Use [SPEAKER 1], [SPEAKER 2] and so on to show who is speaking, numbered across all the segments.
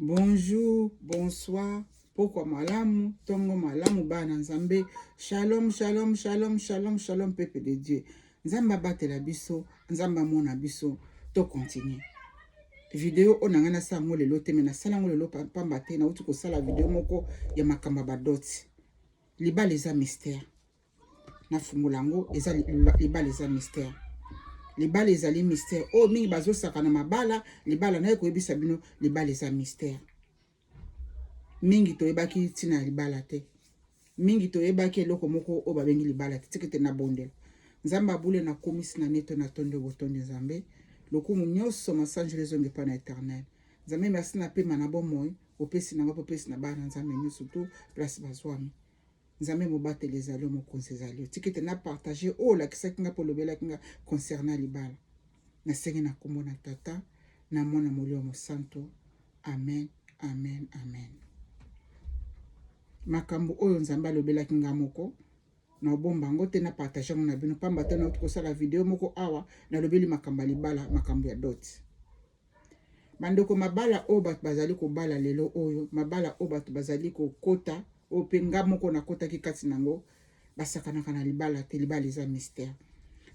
[SPEAKER 1] Bonjour, bonsoir, pourquoi malamu, tongo malamu bana nzambe, shalom, shalom, shalom, shalom, shalom, peuple de Dieu. Nzamba bate la biso, nzamba mona biso, to continue. Vidéo onangana sa ngole lote mena sala ngole lo pamba te na uti ko sala vidéo moko ya makamba badoti. Liba leza mystère. Na fungulango eza liba leza mystère. Libala ezali mystère. Oh mingi bazo saka na mabala, libala na ekoyebisa bino libala eza mystère. Mingi toyebaki tina libala te. Mingi toyebaki eloko moko o babengi libala te tikete na bondela. Nzamba bule na komisi na neto na tonde botonde nzambe. Lokumu nyonso masanjele zonge pa na éternel. Nzambe merci na pema na bomoi, opesi na ngapo opesi na bana nzambe nyonso tu place bazwami. Nzambe mobateli ezali mokonzi ezali tikete na partager o lakisaki nga po lobelaki nga concernant libala. Na senge na kombo na tata na mwana molio mosanto. Amen, amen, amen. Makambo oyo nzambe alobelaki nga moko na obomba ngo te na partager ngo na bino pamba te na kosala video moko awa na lobeli makambo libala makambo ya dot. Bandeko mabala o bat bazali ko bala lelo oyo mabala o bat bazali ko kota o penga moko na kota ki kati nango basakana kana libala te libala eza mystère.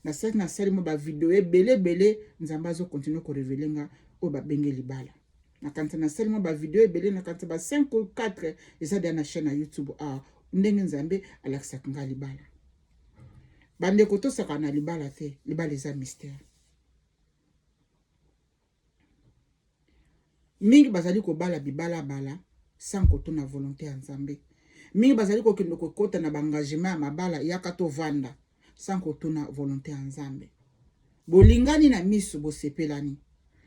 [SPEAKER 1] Na sali na sali mo ba video ebele nzamba zo continue ko révéler nga o ba benge libala. Na kanta na sali mo ba video ebele na kanta ba 5 ou 4 eza na chaîne na YouTube a ndenge nzambe alakisa nga libala. Bandeko to sakana libala te libala eza mystère. Mingi bazali ko bala bibala bala sans kotuna volonté ya nzambe. Mingi bazali ko kendo ko kota na engagement ya mabala yaka to vanda sans kotuna volonté ya nzambe. Bolingani na miso bosepelani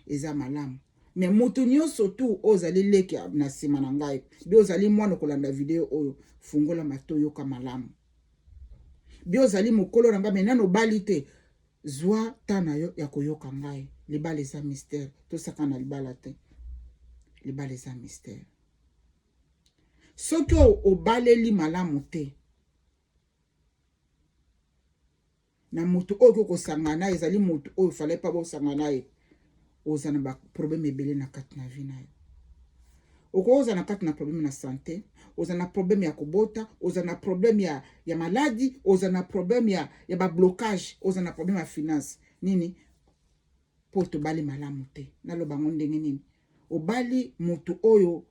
[SPEAKER 1] eza malamu. Mais mutu nyonso tu ozali leki na sima na ngai. Bi ozali mwana kolanda video oyo fungola mato yoka malamu. Bi ozali mokolo na ngai menano bali te zwa tana yo ya koyoka ngai. Libala eza mystère. To sakana libala te. Libala eza mystère. Soki obaleli malamu te na mutu oyo kosangana ezali mutu oyo fallait pas bosangana ye ozana ba problème ebele na kati na vie na yo. Okoza na kati na problème na santé, ozana problème ya kobota, ozana problème ya maladie, ozana problème ya ba blocage, ozana problème ya finance. Nini? Poto bali malamu te. Naloba ngo ndenge nini? Obali mutu oyo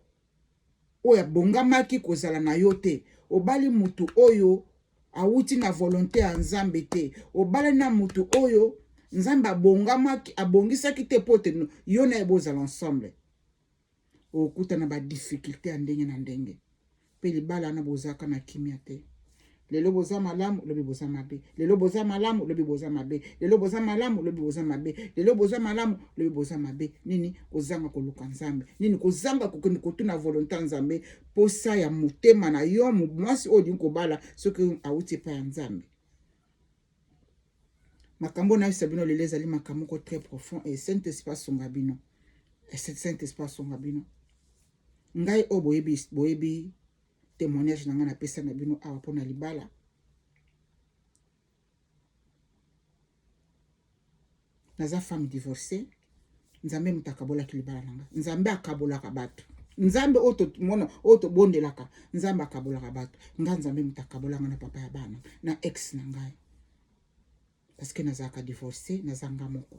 [SPEAKER 1] bongamaki kozala na yo te. Obali mutu oyo awuti na volonté ya nzambe te. Obali na mutu oyo nzambe abongamaki abongisaki te pote yo na ebozala ensemble. Okuta na ba difficulté ya ndenge na ndenge. Pe libala na bozaka na kimia te. Lelo boza malamu lobi boza mabe. Lelo boza malamu lobi boza mabe. Lelo boza malamu lobi boza mabe. Lelo boza malamu lobi boza mabe. Nini kozanga koluka nzambe. Nini kozanga kotuna volonté nzambe posa ya mutema na yo mwasi odi nkobala soki awuti pa ya nzambe. Makambo na sabino leleza li makambo ko très profond et Saint-Esprit songa bino. Et Saint-Esprit songa bino. Ngai o boyebi témoignage na nga na pesa na bino awa pona libala. Naza femme divorcée. Nzambe mutakabola ki libala nanga. Nzambe akabola ka bato. Nzambe oto mona oto bondelaka. Nzambe akabola ka bato. Nga nzambe mutakabola nga na papa ya bana na ex na ngai. Parce que naza ka divorcée, naza nga moko.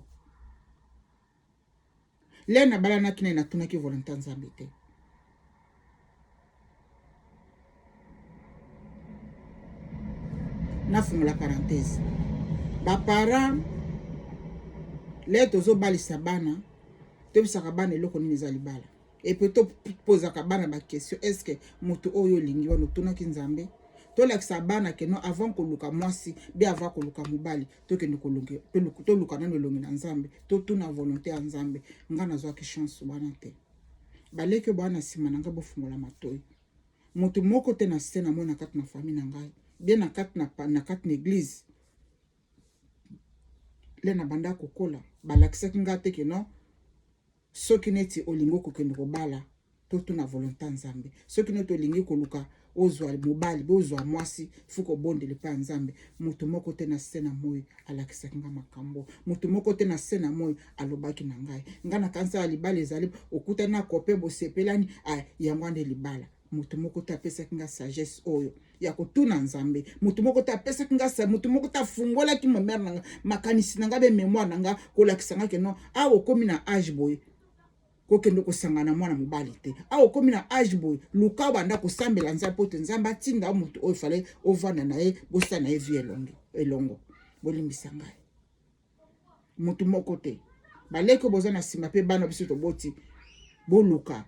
[SPEAKER 1] Le na bala na kina na tuna ki volonté nzambe te. Na fungula parenthèse. Ba parents le tozo balisa bana tobisaka bana eloko nini eza libala. Et puis to posaka bana ba question est-ce que mutu oyo lingi wana tunaki nzambe to lakisa bana ke no avant koluka mwasi bi avant koluka mobali to ke ndikoluka to luka na longi na nzambe to tuna volonté ya nzambe ngana zwa ki chance bana te. Baleke bana sima na nga bofungola matoyi. Mutu moko te na sena mona kati na famille na ngai. Bien na kati na église. Le na banda kokola balakisaki nga te ke no soki neti olingo kokende kobala to tuna volonté nzambe. Soki neti olingi koluka ozwa mobali bozwa mwasi fuko bondele pa nzambe mutu moko te na sena moyi alakisaki nga makambo mutu moko te na sena moyi alobaki na ngai nga na kanisa ya libala ezali okutani na kope bosepelani yango nde libala mutu moko te apesaki nga sagesse oyo ya kotuna nzambe mutu moko te apesaki nga mutu moko te afungolaki momere nanga makanisi nanga be mémoire nanga kolakisa nga ke non awa okomi na age boye kokende kosangana mwana mobali te awa okomi na age boye luka banda kosambela nzambe po te nzambe atinda mutu oyo fale ovanda na ye bosala na ye vie elongo bolimbisa ngai mutu moko te baleki boza na nsima mpe bana biso toboti boluka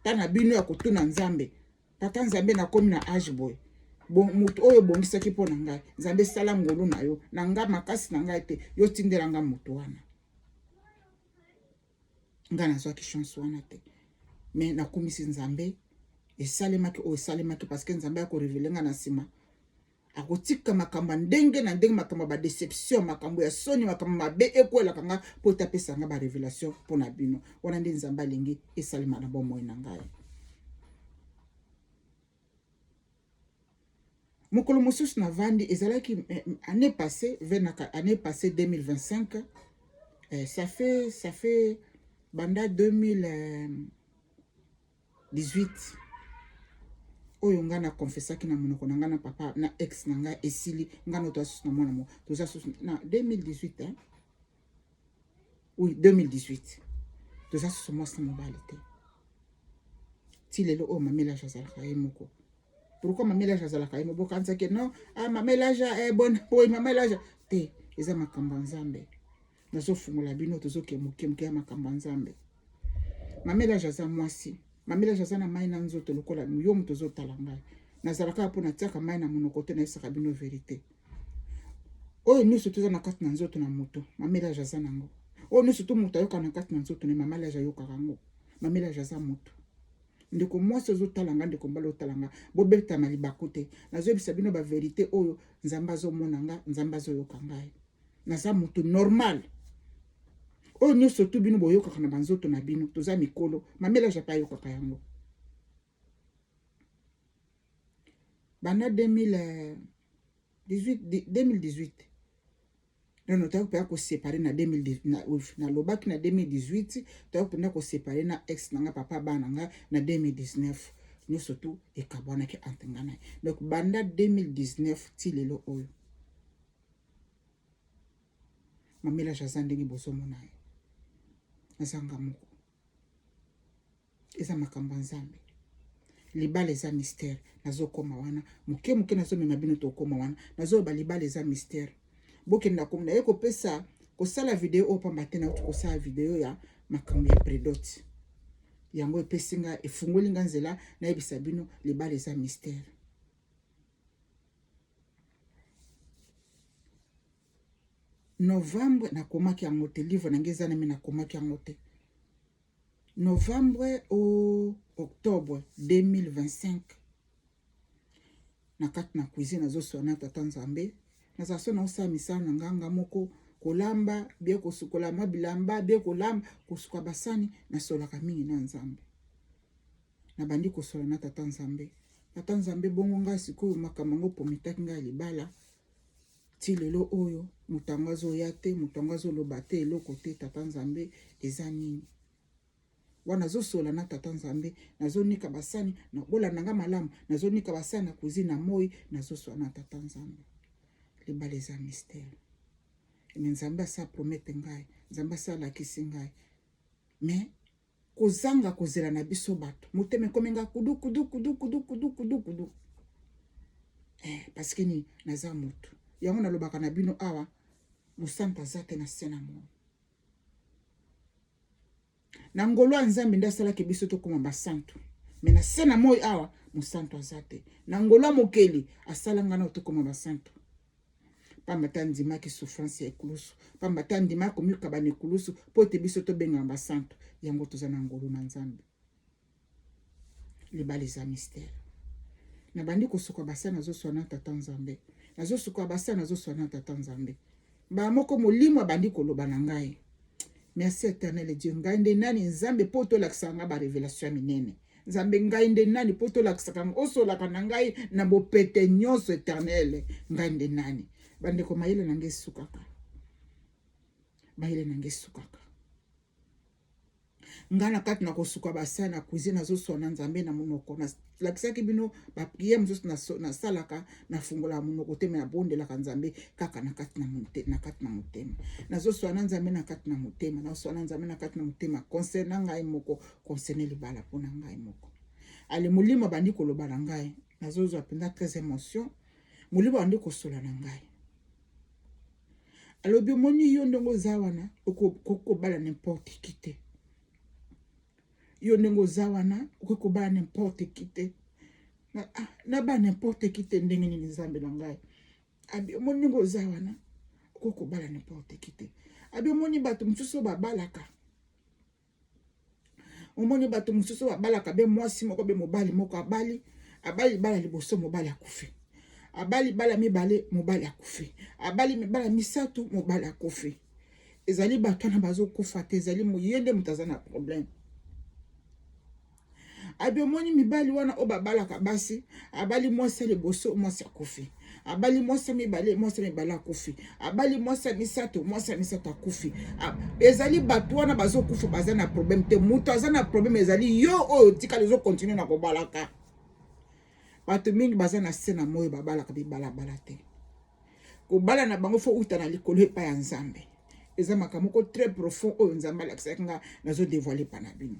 [SPEAKER 1] ta na bino ya kotuna nzambe tata nzambe nakomi na age boye mutu oyo bongisaki mpo na ngai nzambe sala ngolu na yo na nga makasi na ngai te yo tindela nga mutu wana nga nazwaki chance wana te me nakumisi nzambe esalemaki oyo esalemaki parceke nzambe akorevele nga na nsima akotika makambo ndenge na ndenge makambo ba déception makambo ya soni makambo mabe ekwelaka nga mpo te apesa nga ba révélation mpo na bino wana nde nzambe alingi esalema na bomoi na ngai mokolo mosusu na vandi ezalaki année passée 2025 ça fait banda 2018 oyo nga na confessaki na monoko na nga na papa na ex na nga esili nga no toasusu na mwana mo toasusu na 2018 hein? Oui 2018 toasusu mwasi mobali te ti lelo oyo mamelage azalaka ye moko pourquoi mamelage azalaka ye moko bokanisaki non mamelage bon oyo mamelage te eza makambo ya nzambe nazofungola bino tozoke moke ya makambo ya nzambe mamelage aza mwasi mamelage aza na mai na nzoto lokola yo moto ozotala ngai nazalaka mpo natiaka mai na monoko te nayesaka bino verité oyo nyonso toza na kati na nzoto na moto mamelage aza nango oyo nyonso to moto ayoka na kati na nzoto ne mamelage ayokaka yango mamelage aza moto ndeko mwasi ozotala nga ndeko mbala otala nga bobetama libaku te nazoyebisa bino baverité oyo nzambe azomona nga nzambe azoyoka ngai naza moto normal oyo nyonso tu bino boyokaka na banzoto na bino toza mikolo mamelage apa ayokaka yango bana 2018 non toyaki mpenza kosepare na 2018 nalobaki na 2018 toyaki mpenza kosepare na ex na nga papa bana nga na 2019 nyonso tu ekabwanaki ante nga na ye donc banda 2019 ti lelo oyo mamelage aza ndenge bozomona ye azanga moko eza makambo ya nzambe libala eza mystère nazokoma wana moke moke nazomema bino tokoma wana nazoyoba libala eza mystère bokenda komona ye kopesa kosala video oyo pamba te nauti kosala video ya makambo ya prédote yango epesi nga efungoli nga nzela nayebisa bino libala eza mystère novembre nakomaki yango te livre nange eza nami nakomaki yango te novembre au octobre 2025 na kati na cuisine nazoswana na tata nzambe nazala so naosala misala na nganga moko kolamba bie kosukola mwa bilamba bie kolamba kosuka basani nasolaka mingi na nzambe nabandi kosola na tata nzambe bongo ngai sikoyo makambo yango pomitaki ngai libala ti lelo oyo moto yango azoya te moto yango azoloba te eloko te tata nzambe eza nini wana nazosola na tata nzambe nazonika basani nabola nanga malamu nazonika basani na cuisine na moi nazosola na tata nzambe libala eza mystère me nzambe asa promete ngai nzambe asa alakisi ngai me kozanga kozela na biso bato motema ekomenga kudu parce que ni naza motu yango nalobaka na bino awa mosantu aza te na se na moi na ngolo ya nzambe nde asalaki biso tokoma basantu me na se na moi awa mosantu aza te na ngolo ya mokeli asalanga na tokoma basantu pamba ta ndimaki souffrance ya ekulusu pamba ta ndimaki komikaba na ekulusu mpo ete biso tobengana basantu yango toza na ngolo na nzambe libala eza mystère nabandi kosuka basani nazoswana tata nzambe nazosuka basani nazoswana tata nzambe mbala moko molimo abandi koloba na ngai merci éternel Dieu ngai nde nani nzambe mpo tolakisa nga barévélation ya minene nzambe ngai nde nani po tolakisaka osolaka na ngai na bopete nyonso éternel ngai nde nani. Bandeko mayele na ngai sukaka, mayele na ngai sukaka. Nga na kati na kosuka basana na cuisine azoswana nzambe na monoko na lakisaki bino ba prière mosusu na salaka na fungola monoko te me na bondelaka nzambe kaka na kati na motema. Nazoswana nzambe na kati na motema, nazoswana nzambe na kati na motema concernant ngai moko, concernant libala pona ngai moko. Ale mulima bandi koloba na ngai, nazozwa penda très émotion, mulima bandi kosola na ngai. Alobi moni yo ndongo zawana okobala n'importe qui te. Yo ndenge zawana okobala n'importe qui te. Na ba n'importe qui te ndenge nini nzambe na ngai. Abi moni ngo zawana okobala n'importe qui te. Abi moni bato msusu babalaka. Omoni bato msusu babalaka be mwasi moko be mobali moko abali bala liboso mobali akufi. Abali bala mibale mobali akufi. Abali mibala misatu mobali akufi. Ezali bato na bazo kufa te, ezali muyende mutazana problème. Abi omoni mibali wana o babalaka basi, abali mwasi liboso mwasi akufi. Abali mwasi mibale akufi. Abali mwasi misatu akufi. Ezali bato wana bazo kufa bazana problème te, muto azana problème ezali yo o tika lezo continuer na kobalaka. Bato mingi bazana sena moyo babalaka bibala te. Kobala na bango fo uta na likolo epa ya nzambe. Eza makamoko très profond oyo nzambe alakisaka nga nazo dévoiler pa na bino.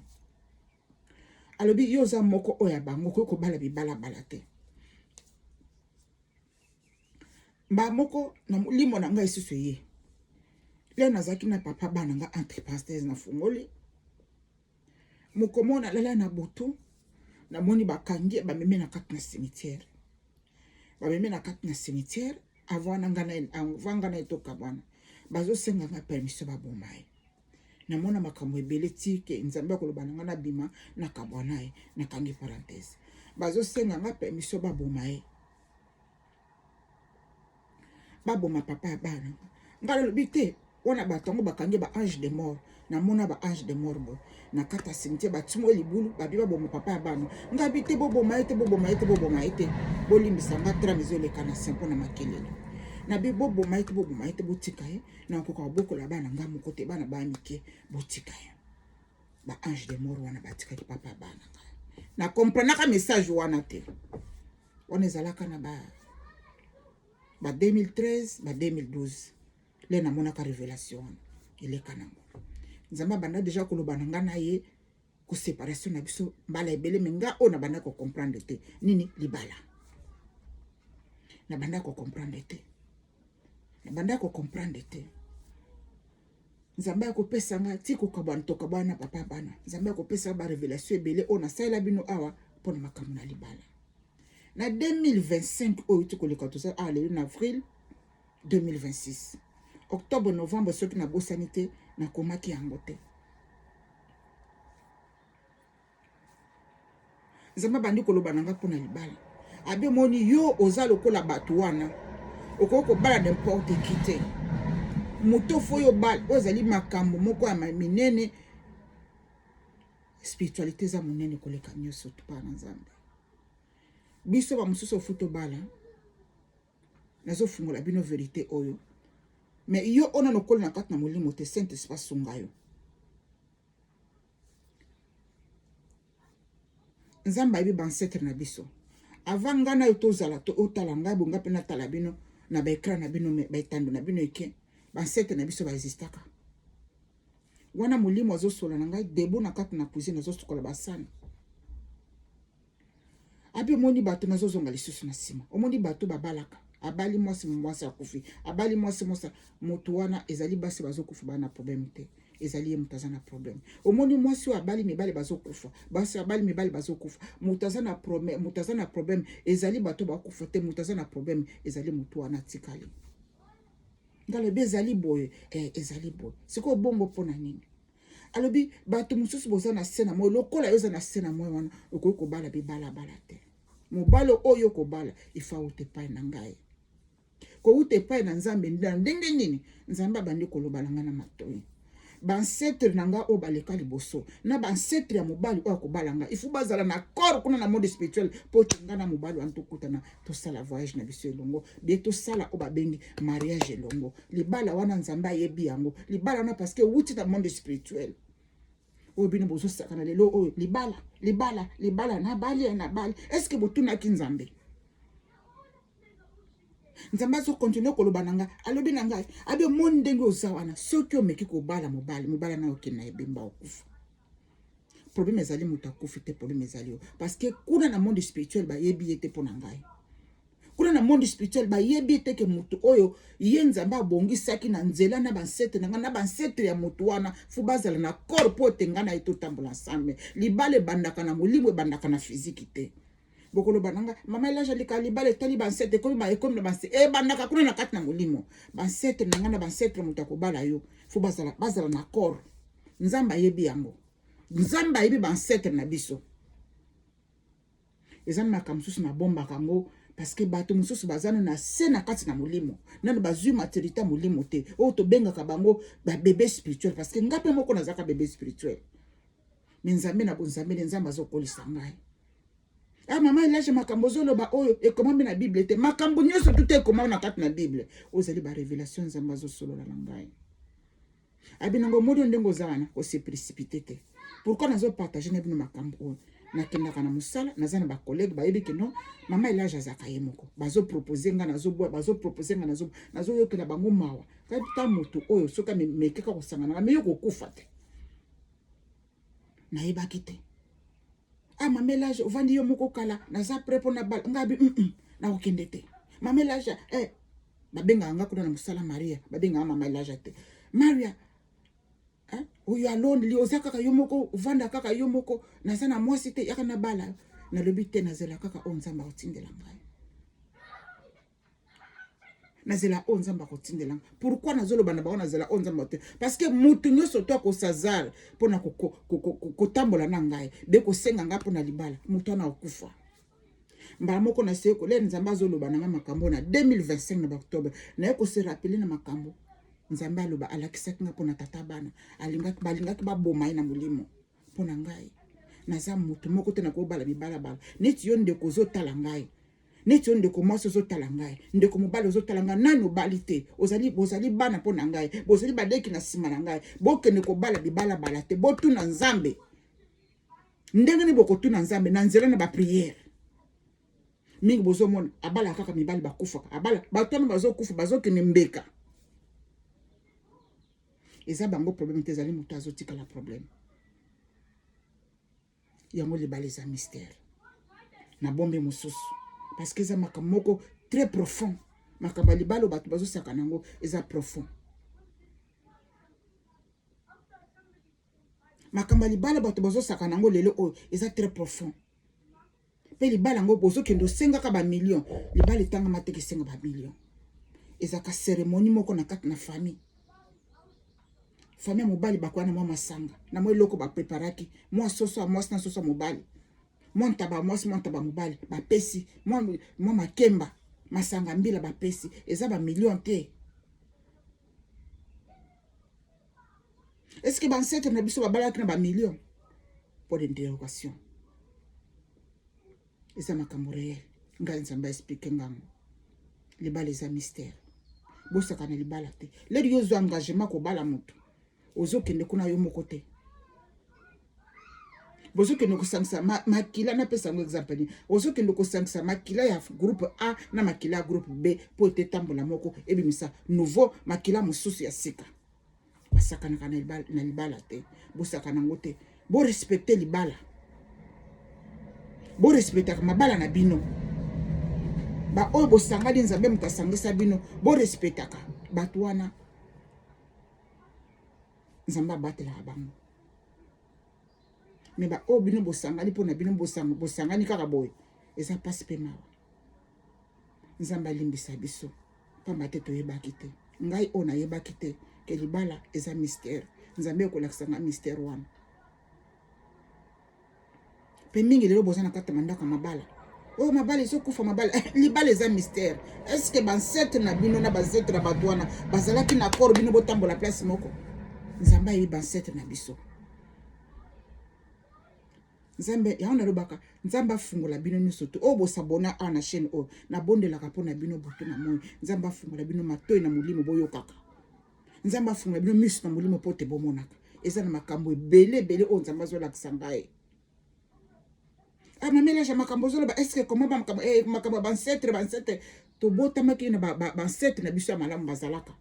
[SPEAKER 1] Alobi yo za moko oya bango kobala bibala te. Ba moko na limo na nga isusu ye. Le nazaki na papa bana nga entre parenthèses na fungoli. Mukomona lala na boto na moni bakangi bameme na kati na cimetière. Bameme na kati na cimetière avant nga na etoka bwana. Bazo senga nga permission babomai. Na mona makambo ebele tike nzambe koloba nga na bima na kabwanae na kangi parenthèse. Bazo senga nga permission babomai. Baboma papa ya bana. Nga lobi te wana batongo bakangi ba ange de mort. Na mona ba ange de mort bo. Na kata cimetière batimo libulu babi baboma papa ya bana. Nga bite boboma ete. Bolimbisa nga tramizo leka na sempo na makelele. Na bi boboma ete botika ye. Na koka bokola bana nga moko te bana ba mike botika ye. Ba ange de mort wana batika ki papa ya bana. Na comprendre ka message wana te. Wana ezalaka na ba 2013, 2012. Le na mona ka révélation. Il est kanango. Nzamba banda déjà koloba nga na ye ko séparation na biso mbala ebele menga ona banda ko comprendre te. Nini libala. Na banda ko comprendre te. Na banda ko comprendre te. Nzamba ko pesa nga ti ko kabana to kabana papa bana. Nzamba ko pesa ba révélation ebele ona sala bino awa pona makamu na libala. Na 2025 oyo tukoleka toza en avril 2026. Octobre novembre soki na bosanité na komaki yango te. Nzamba bandi koloba nanga pona libala. Abi moni yo oza lokola bato wana. Okoko bala n'importe qui te. Moto foyo bal ozali makambo moko ya minene. Spiritualité za monene koleka nyonso to pa na Nzambe. Biso ba mususu futo bala. Nazo fungola bino vérité oyo. Mais yo ona no kola na kati na molimo te Saint-Esprit sunga yo. Nzamba ibi bansetre na biso. Avant ngana yo tozala to otala ngai bonga pe na tala bino na ba écran na bino ba etando na bino eke bansetre na biso ba existaka. Wana molimo azosola na ngai debo na kati na cuisine azosokola basana. Abi moni bato nazozonga lisusu na sima. Omoni bato babalaka. Abali mwasi akufi. Abali mwasi moto wana ezali basi bazokufa bana problème te. Ezali mutazana problème. Omoni mwasi abali mibali bazokufa. Basi abali mibali bazokufa. Mutazana problème ezali bato bakufa te mutazana problème ezali mutu wana tikali. Ngalo be ezali boye ezali boye. Siko bongo pona nini? Alobi bato mususu boza na sena mo lokola yoza na sena mo wana okoko bala bibala te. Mobalo oyo ko bala ifa utepai na ngai. Ko utepai na Nzambe ndenge nini? Nzamba bandi koloba nga na matoyi. bancetre nanga o baleka liboso na bancetre ya mobali o akobalanga il faut bazala na corps kuna na monde spirituel po tinga na mobali an tokutana tosala voyage na biso elongo bie tosala o babengi mariage elongo libala wana nzambe ayebi yango libala wana parce que wuti na monde spirituel o bino bozo sakana lelo o libala na bali est-ce que botunaki nzambe nzambe azo continue koloba nanga alobi nanga abe mon ndenge ozawana soki omeki kobala mobala na okena ebemba okufa problème ezali moto akufi te problème ezali parce que kuna na monde spirituel bayebi ete pona ngai kuna na monde spirituel bayebi ete ke moto oyo ye nzambe abongisaki na nzela na bansetre nanga na bansetre ya moto wana fu bazala na corps po tenga na eto tambola ensemble libala ebandaka na molimo ebandaka na physique te bokolo bananga mama elaja lika libala etali bansetre komi na bansetre bandaka kuna na kati na molimo bansetre nanga na bansetre moto akobala yo fu bazala na corps nzambe ayebi yango nzambe ayebi bansetre na biso eza makambo mosusu na bombaka yango parce que bato mosusu bazana na se na kati na molimo nano bazwi maturité molimo te oyo tobengaka bango babebe spirituel parce que ngape moko nazaka bebe spirituel me nzambe na bonzambe nzambe azokolisa ngai mama elaje makambo ozoloba oyo ekomami na bible te makambo nyonso tout ekomami na kati na bible ozali barévélation nzambe azosolola na ngai abinango modi ndenge oza wana kose précipité te pourquoi nazopartage na bino makambo oyo nakendaka na mosala naza na bacollègue bayebi ke non mama elaje azaka ye moko bazopropose nga nazoyokela bango mawa kata moto oyo soki amekeka kosanganaka me yo kokufa te nayebaki te mama elaje ovandi yo moko kala naza pre mpo na bala ngabi na okende te mama elaje babengaka nga kuna na mosala maria babengaka mama elaje te maria oyo alone li oza kaka yo moko ovanda kaka yo moko naza na mwasi te yaka na bala nalobi te nazela kaka oyo nzambe akotindela ngai nazela oyo nzambe akotindela ngai pourquoi nazoloba na bango nazela oyo nzambe te parce que mutu nyonso to akosazara mpona kotambola na ngai be kosenga ngai mpona libala mutu wana okufa mbala moko na seko lelo nzambe azoloba na ngai makambo na 2025 na baoctobre naye kose rapele na makambo nzambe aloba alakisaki nga mpona tata bana balingaki baboma ye na molimo mpona ngai naza moto moko te nakobala mibalabala neti yo ndeko ozotala ngai neti yo ndeko mwasi ozotala ngai ndeko mobali ozotala ngai nani obali te bozali bana mpona ngai bozali badeki na nsima na ngai bokende kobala bibalabala te botuna nzambe ndenge ni bokotuna nzambe na nzela na bapriere mingi bozomona abala kaka mibali bakufaka abala batwana bazokufa bazokende mbeka eza bango problème te ezali moto azotikala problème yango libala eza mystère na bombe mosusu parce que eza makambo moko très profond makambo ya libala bato bazosaka nango eza profond makambo ya libala bato bazosaka nango lelo oyo eza très profond mpe libala yango bozokende osengaka bamillion libala etangama teke esenga bamillion ezaka cérémonie moko na kati na famille famille mobali bakwa na mwa masanga na mwa eloko bapreparaki mwa soso ya mwasi na soso ya mobali mwa ntaba mwasi mwa ntaba mobali bapesi mwa makemba masanga mbila bapesi eza bamillion te est-ce que bancetre na biso babalaki na bamillion po d'interrogation eza makambo réel ngai nzambe explique ngango libala eza mystère bosaka na libala te lelo yo ozwa engagement kobala moto ozokende kuna yo moko te bozokende kosangisa makila napesa yango exemple ozokende kosangisa makila ya groupe A na makila ya groupe B po ete tambola moko ebimisa nouveau makila mosusu ya sika basakanaka na libala te bosaka nango te borespecte libala borespectaka mabala na bino baoyo bosangani nzambe moto asangisa bino borespectaka bato wana nzambe abatelaka bango me baoyo bino bosangani mpona bino bosangani kaka boye eza mpasi mpe mawa nzambe alimbisa biso pamba te toyebaki te ngai oyo nayebaki te ke libala eza mystère nzambe ekolakisanga mystère wana mpe mingi lelo boza na kati mandaka mabala oyo mabala ezokufa mabala libala eza mystère est-ce que bancetre na bino na bancetre na bato wana bazalaki na koro bino botambola place moko nzambe ayebi bansetre na biso. Nzambe ya on alobaka nzambe afungola bino nyonso to o bosabona a na chaîne o na bondelaka mpo na bino butu na moi. Nzambe afungola bino matoi na molimo boyokaka. Nzambe afungola bino miso na molimo mpo te bomonaka. Eza na makambo ebele o nzambe azolakisa ngai. Ah mamela ja makambo zoloba est-ce que comment makambo bansetre tobotamaki na bansetre na biso ya malamu bazalaka.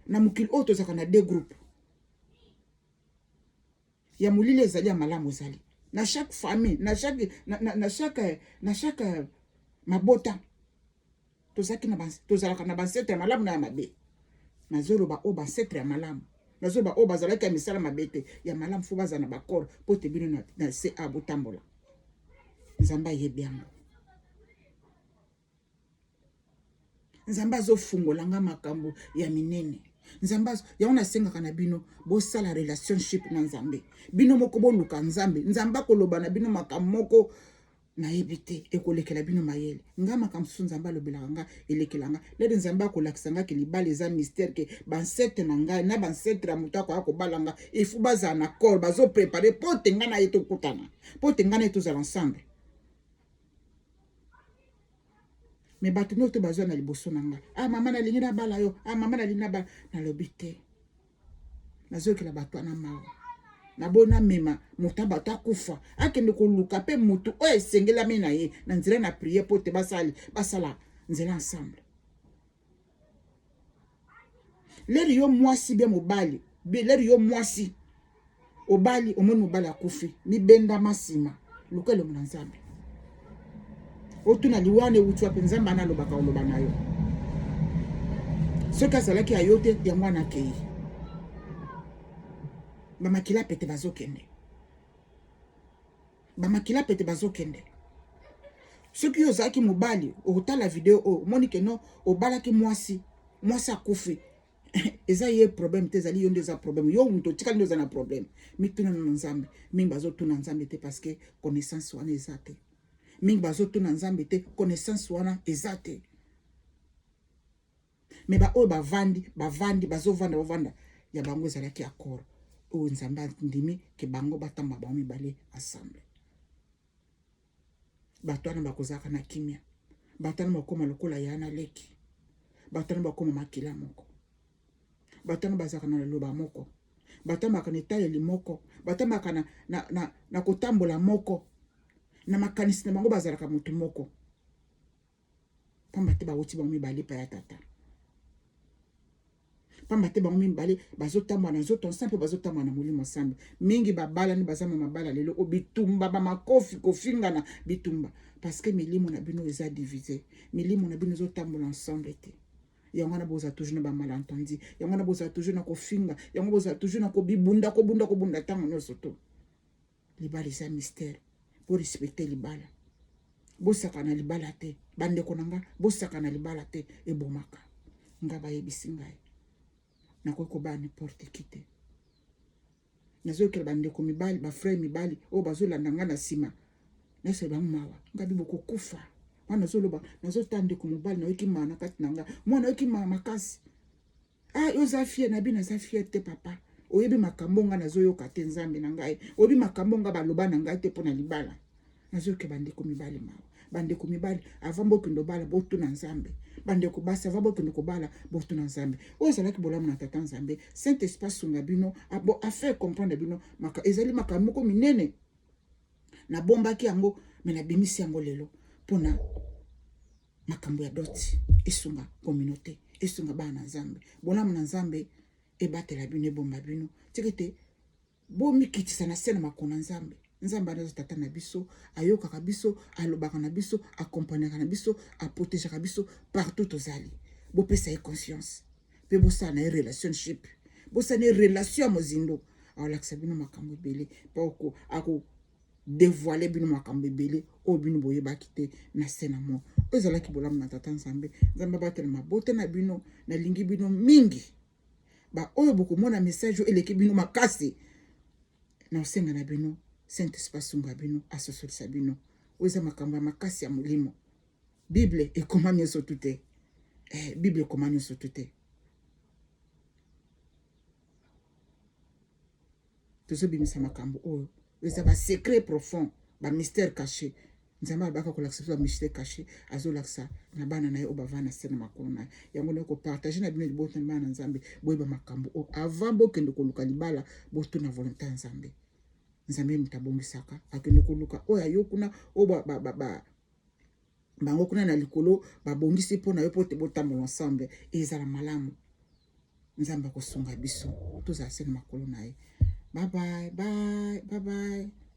[SPEAKER 1] Na mokili oyo tozalaka na deux groupes. Ya molili ezali ya malamu ezali. Na chaque famille, na chaque mabota tozalaka na bansetre ya malamu na ya mabe. Nazoloba o bansetre ya malamu. Nazoloba o bazalaki ya misala mabe te ya malamu fo bazala na bakor po te bino na se abotambola. Nzambe ayebi yango. Nzambe azofungola nga makambo ya minene. Nzambe yango nasengaka na bino bosala relationship na nzambe. Bino moko boluka nzambe. Nzambe akoloba na bino makambo moko nayebi te ekolekela bino mayele. Nga makambo so nzambe alobelaka nga elekela nga. Lede nzambe akolakisa nga ke libala eza mystère ke bansetre na ngai na bansetre ya moto akoya kobala nga ifu bazala na corps bazoprepare po te nga na ye tokutana po te nga na ye tozala ensemble. Mais bato nyonso bazwa na liboso na nga. Ah mama nalingi na bala yo. Ah mama nalingi na bala. Nalobi te. Nazokela bato wana mawa. Nabona mema moto bato akufa. Akende koluka pe mutu oyo esengelami na ye. Na nzela na prier po te basala nzela ensemble. Leri yo mwasi bien mobali. Leri yo mwasi. Obali omoni mobali akufi. Mibenda masima. Lukele mwana nzambe. Otuna liwane utua pe nzambe analobaka oloba na yo. Soki azalaki ya yo te ya mwana akei. Bamakila pete bazokende. Bamakila pete bazokende. Soki yo ozalaki mobali otala video o moni ke no obalaki mwasi akufi. Eza ye problème te ezali yo nde eza problème. Yo muto tikali nde eza na problème. Mituna na nzambe. Mingi bazotuna nzambe te parce que connaissance wana eza te. Mingi bazotuna nzambe te connaissance wana eza te. Me ba oyo bavandi bazovanda ya bango ezalaki accord oyo nzambe ndimi ke bango batamba bango mibale ensemble. Bato wana bakozalaka na kimia. Bato wana bakoma lokola ya na leki. Bato wana bakoma makila moko. Bato wana bazalaka na loba moko. Bato wana bakana etayeli moko. Bato wana bakana na kotambola moko. Na makanisi na bango bazalaka motu moko. Pamba te bawuti bango mibale pa ya tata. Pamba te bango mibale bazotambwa na nzoto ensemble bazotambwa na molimo ensemble. Mingi babala ni bazama mabala lelo o bitumba ba makofi kofinga na bitumba parce que milimo na bino eza divisé. Milimo na bino zotambola ensemble te. Yango na boza toujours na ba malentendu. Yango na boza toujours na kofinga. Yango boza toujours na kobibunda kobunda tango nyonso to. Libala eza mystère. Pour respecter libala. Bosaka na libala te. Bande konanga bosaka na libala te ebomaka. Nga bayebisi ngai. Nakoko ba n'importe qui te. Nazoke bande ko mibali ba frère mibali o bazolanda nga na sima. Nase ba mawa. Nga biboko kufa. Wana zoloba nazotande ko mobali na yoki mana kati nanga. Mwana yoki mama makasi. Ah yo za fier na bina za fier te papa. Oyebi makambo nga nazoyoka te nzambe na ngai. Oyebi makambo nga baloba na ngai te pona libala. Nazoke bande ko mibali mawa. Bande ko mibali avant bokindo bala botu na nzambe. Bande ko basa avant bokindo ko bala botu na nzambe. O zalaki bolamu na tata nzambe. Saint espace sunga bino a faire comprendre bino maka ezali makambo ko minene. Na bombaki yango me na bimisi yango lelo pona makambo ya doti esunga communauté esunga bana nzambe. Bolamu na nzambe ebatela bino ebomba bino tikete bo mikitisa na sena makona nzambe. Nzambe anazo tata na biso ayokaka biso alobaka na biso accompagnaka na biso aprotégeaka biso partout tozali. Bo pesa conscience pe bo sa na relationship bo sa na relation mozindo alakisa bino makambo ebele poko ako dévoiler bino makambo ebele o bino boyebaki te na sena mo ezalaki bolamu na tata nzambe. Nzambe batela mabote na bino na lingi bino mingi ba oyo bokomona message eleki bino makasi na osenga na bino Saint espace sunga bino asosolisa bino oza makambo ya makasi ya molimo. Bible ekoma nyonso tute. Bible ekoma nyonso tute. tozobimisa makambo oyo eza ba secret profond ba mystère caché nzambe abaka kolakisa biso ba mystère caché azolakisa na bana na ye oyo bavanda se na makolo na ye yango ndenge kopartage na bino libota na bana na nzambe boyeba makambo oyo avant bokende koluka libala botuna volonté ya nzambe nzambe moto abongisaka akende koluka oyo ayo kuna oyo bango kuna na likolo babongisi mpo na yo mpo te botambola ensemble ezala malamu nzambe akosunga biso tozala se na makolo na ye bye bye bye bye bye